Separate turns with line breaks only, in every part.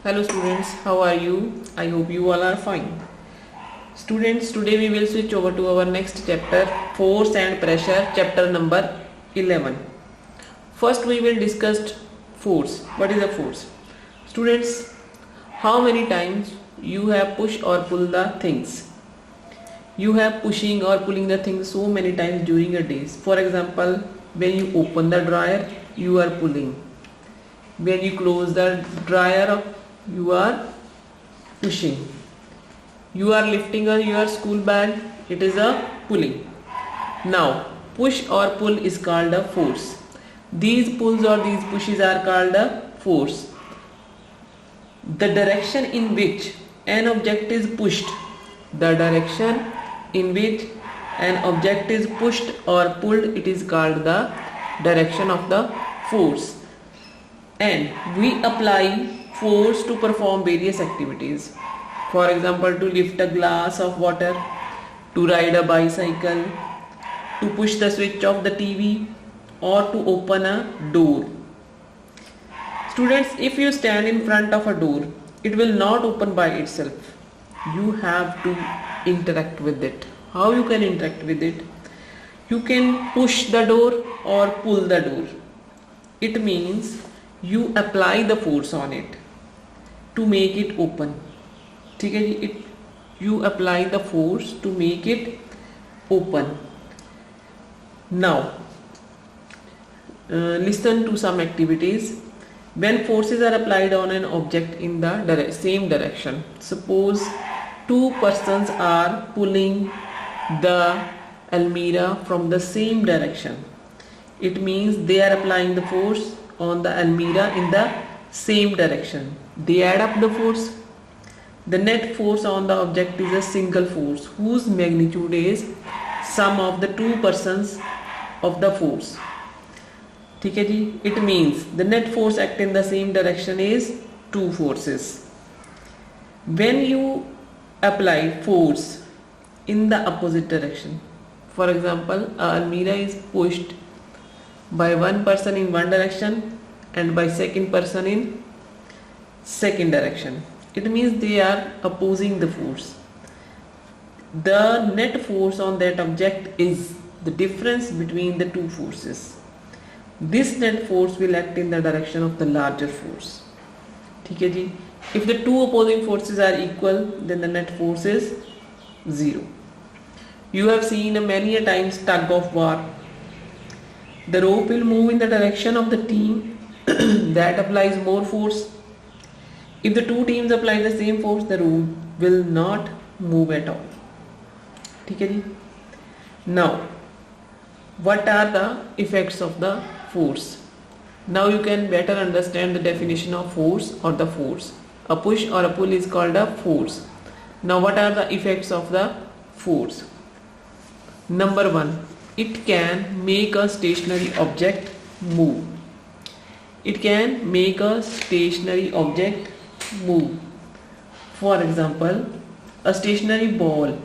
Hello students, how are you? I hope you all are fine. Students, today we will switch over to our next chapter, Force and Pressure, chapter number 11. First we will discuss force. What is a force? Students, how many times you have pushed or pulled the things? You have pushing or pulling the things so many times during a day. For example, when you open the dryer, you are pulling. When you close the dryer, you are pushing. You are lifting your school bag, it is a pulling. Now, push or pull is called a force. These pulls or these pushes are called a force. The direction in which an object is pushed, the direction in which an object is pushed or pulled, it is called the direction of the force. And we apply force to perform various activities. For example, to lift a glass of water, to ride a bicycle, to push the switch of the TV, or to open a door. Students, if you stand in front of a door, it will not open by itself. You have to interact with it. How you can interact with it? You can push the door or pull the door. It means you apply the force on it to make it open. ठीक है जी, you apply the force to make it open. Now listen to some activities. When forces are applied on an object in the same direction, suppose two persons are pulling the almirah from the same direction, it means they are applying the force on the almirah in the same direction. They add up the force. The net force on the object is a single force whose magnitude is sum of the two persons of the force. ठीक है जी, it means the net force act in the same direction is two forces. When you apply force in the opposite direction, for example, a almirah is pushed by one person in one direction and by second person in second direction, it means they are opposing the force. The net force on that object is the difference between the two forces. This net force will act in the direction of the larger force. ठीक है जी, if the two opposing forces are equal, then the net force is 0. You have seen many a times tug of war. The rope will move in the direction of the team that applies more force. If the two teams apply the same force, the rope will not move at all. ठीक है जी. Now, what are the effects of the force? Now you can better understand the definition of force or the force. A push or a pull is called a force. Now what are the effects of the force? Number 1, it can make a stationary object move. It can make a stationary object move. For example, a stationary ball.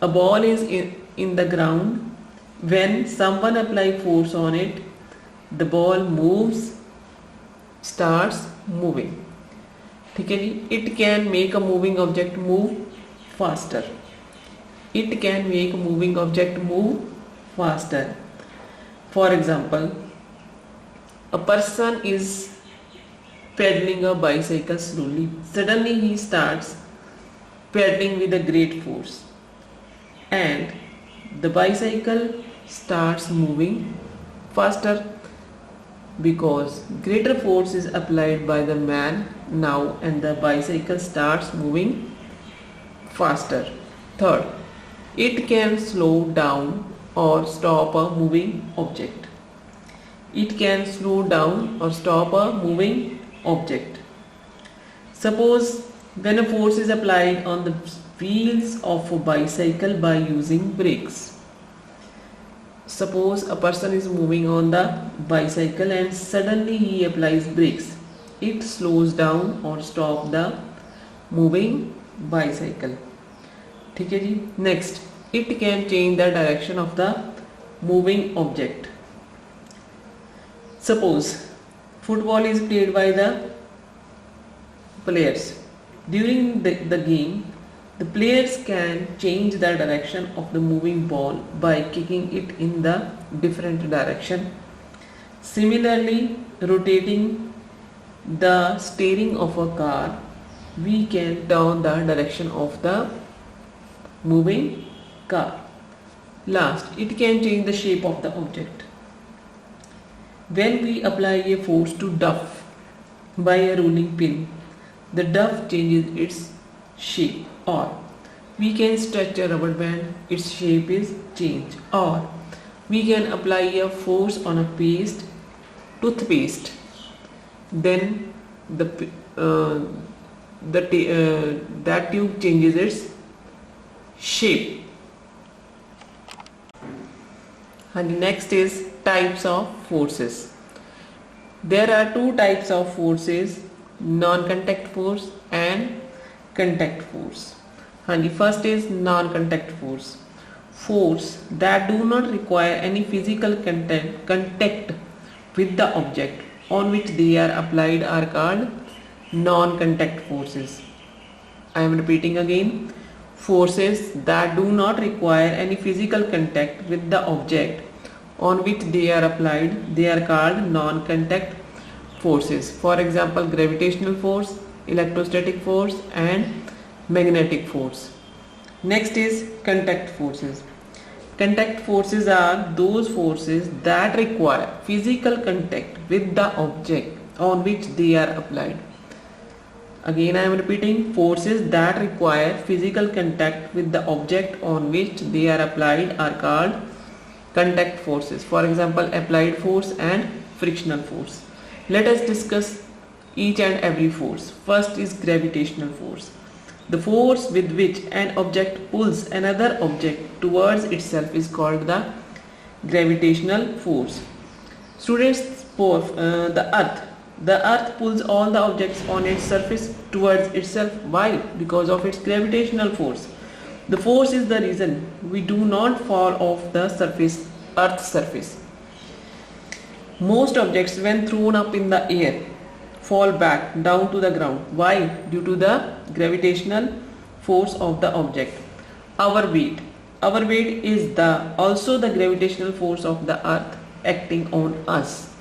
A ball is in the ground. When someone applies force on it, the ball moves, starts moving. ठीक है जी, it can make a moving object move faster. It can make a moving object move faster. For example, a person is pedaling a bicycle slowly. Suddenly he starts pedaling with a great force, and the bicycle starts moving faster because greater force is applied by the man now, and the bicycle starts moving faster. Third, it can slow down or stop a moving object. It can slow down or stop a moving object. Suppose when a force is applied on the wheels of a bicycle by using brakes. Suppose a person is moving on the bicycle and suddenly he applies brakes. It slows down or stops the moving bicycle. ठीक है जी. Next, it can change the direction of the moving object. Suppose football is played by the players. During the game, the players can change the direction of the moving ball by kicking it in the different direction. Similarly, rotating the steering of a car, we can turn the direction of the moving car. Last, it can change the shape of the object. When we apply a force to duff by a rolling pin, the duff changes its shape. Or we can stretch a rubber band, its shape is changed. Or we can apply a force on a toothpaste, then that tube changes its shape. And next is types of forces. There are two types of forces, non-contact force and contact force. And the first is non-contact force. Force that do not require any physical contact with the object on which they are applied are called non-contact forces. I am repeating again. Forces that do not require any physical contact with the object on which they are applied, they are called non-contact forces. For example, gravitational force, electrostatic force and magnetic force. Next is contact forces. Contact forces are those forces that require physical contact with the object on which they are applied. Again I am repeating, forces that require physical contact with the object on which they are applied are called contact forces. For example, applied force and frictional force. Let us discuss each and every force. First is gravitational force. The force with which an object pulls another object towards itself is called the gravitational force. Students, the earth pulls all the objects on its surface towards itself. Why? Because of its gravitational force. The force is the reason we do not fall off the surface, earth's surface. Most objects when thrown up in the air fall back down to the ground. Why? Due to the gravitational force of the object. Our weight is also the gravitational force of the earth acting on us.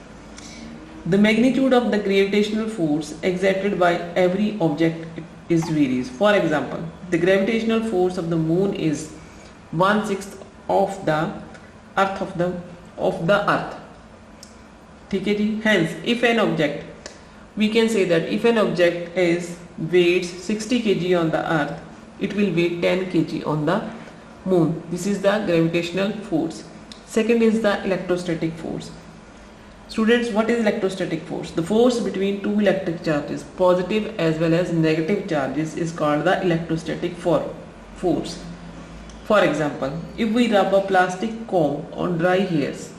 The magnitude of the gravitational force exerted by every object is varies. For example, the gravitational force of the moon is 1/6 of the earth of the earth. ठीक है जी. Hence, if an object, we can say that if an object weighs 60 kg on the earth, it will weigh 10 kg on the moon. This is the gravitational force. Second is the electrostatic force. Students, what is electrostatic force? The force between two electric charges, positive as well as negative charges, is called the electrostatic force. For example, if we rub a plastic comb on dry hairs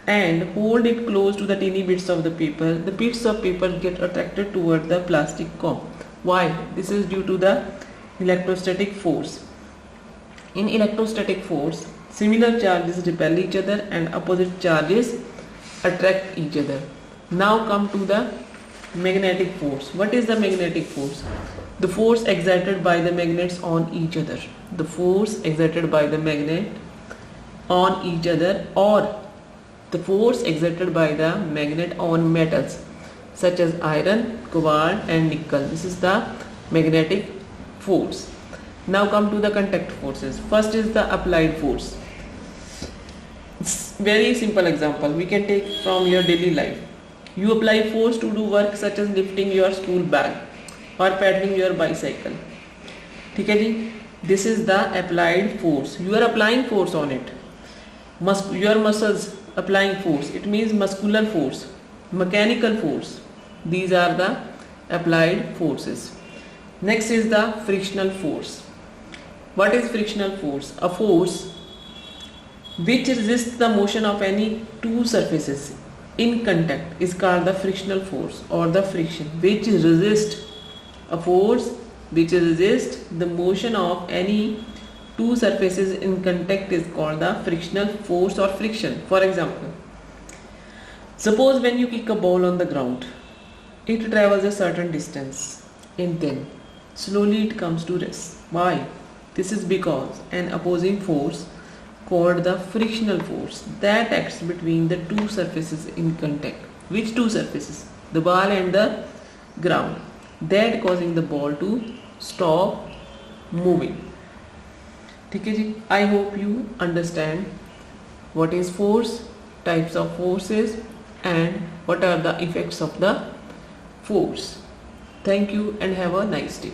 and hold it close to the tiny bits of the paper, the bits of paper get attracted toward the plastic comb. Why? This is due to the electrostatic force. In electrostatic force, similar charges repel each other and opposite charges attract each other. Now come to the magnetic force. What is the magnetic force? The force exerted by the magnets on each other. The force exerted by the magnet on each other, or the force exerted by the magnet on metals such as iron, cobalt and nickel. This is the magnetic force. Now come to the contact forces. First is the applied force. Very simple example we can take from your daily life. You apply force to do work such as lifting your school bag or pedaling your bicycle. ठीक है जी. This is the applied force. You are applying force on it. Your muscles applying force. It means muscular force, mechanical force. These are the applied forces. Next is the frictional force. What is frictional force? A force which resists the motion of any two surfaces in contact is called the frictional force, or the friction. Which resist, a force which resists the motion of any two surfaces in contact is called the frictional force or friction. For example, suppose when you kick a ball on the ground, it travels a certain distance. and then slowly it comes to rest. Why? This is because an opposing force called the frictional force that acts between the two surfaces in contact. Which two surfaces? The ball and the ground. That causing the ball to stop moving. ठीक है जी, I hope you understand what is force, types of forces, and what are the effects of the force. Thank you and have a nice day.